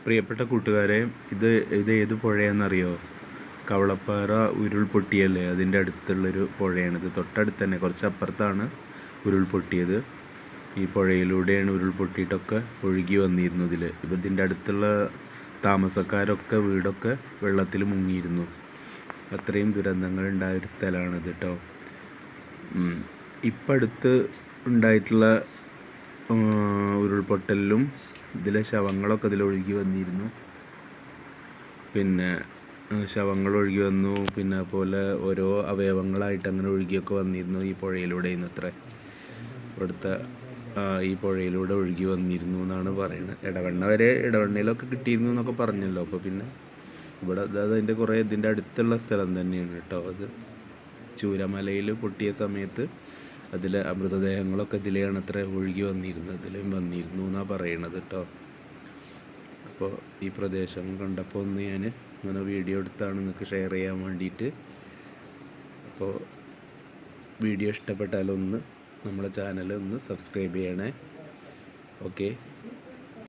പ്രിയപ്പെട്ട കൂട്ടുകാരെ, ഇത് ഏത് പുഴയാണെന്നറിയോ? കവളപ്പാറ ഉരുൾപൊട്ടിയല്ലേ, അതിൻ്റെ അടുത്തുള്ളൊരു പുഴയാണിത്. തൊട്ടടുത്ത് തന്നെ, കുറച്ചപ്പുറത്താണ് ഉരുൾപൊട്ടിയത്. ഈ പുഴയിലൂടെയാണ് ഉരുൾപൊട്ടിയിട്ടൊക്കെ ഒഴുകി വന്നിരുന്നു. ഇപ്പം ഇതിൻ്റെ അടുത്തുള്ള താമസക്കാരൊക്കെ വീടൊക്കെ വെള്ളത്തിൽ മുങ്ങിയിരുന്നു. അത്രയും ദുരന്തങ്ങൾ ഉണ്ടായൊരു സ്ഥലമാണിത് കേട്ടോ. ഇപ്പം അടുത്ത് ഉണ്ടായിട്ടുള്ള ഉരുൾപൊട്ടലിലും ഇതിലെ ശവങ്ങളൊക്കെ ഇതിലൊഴുകി വന്നിരുന്നു. പിന്നെ ശവങ്ങൾ ഒഴുകി വന്നു, പിന്നെ അതുപോലെ ഓരോ അവയവങ്ങളായിട്ട് അങ്ങനെ ഒഴുകിയൊക്കെ വന്നിരുന്നു. ഈ പുഴയിലൂടെ ഇന്നത്ര ഇവിടുത്തെ ഈ പുഴയിലൂടെ ഒഴുകി വന്നിരുന്നു എന്നാണ് പറയുന്നത്. ഇടവണ്ണയിലൊക്കെ കിട്ടിയിരുന്നു എന്നൊക്കെ പറഞ്ഞല്ലോ. അപ്പോൾ പിന്നെ ഇവിടെ അതിൻ്റെ കുറേ ഇതിൻ്റെ അടുത്തുള്ള സ്ഥലം തന്നെയാണ് കേട്ടോ. അത് ചൂരമലയിൽ പൊട്ടിയ സമയത്ത് അതിലെ മൃതദേഹങ്ങളൊക്കെ ഇതിലെയാണ് അത്ര ഒഴുകി വന്നിരുന്നത്, ഇതിലും വന്നിരുന്നു എന്നാണ് പറയണത് കേട്ടോ. അപ്പോൾ ഈ പ്രദേശം കണ്ടപ്പോൾ ഒന്ന് ഞാൻ ഇങ്ങനെ വീഡിയോ എടുത്താണ് നിങ്ങൾക്ക് ഷെയർ ചെയ്യാൻ വേണ്ടിയിട്ട്. അപ്പോൾ വീഡിയോ ഇഷ്ടപ്പെട്ടാലൊന്ന് നമ്മളെ ചാനൽ ഒന്ന് സബ്സ്ക്രൈബ് ചെയ്യണേ. ഓക്കെ.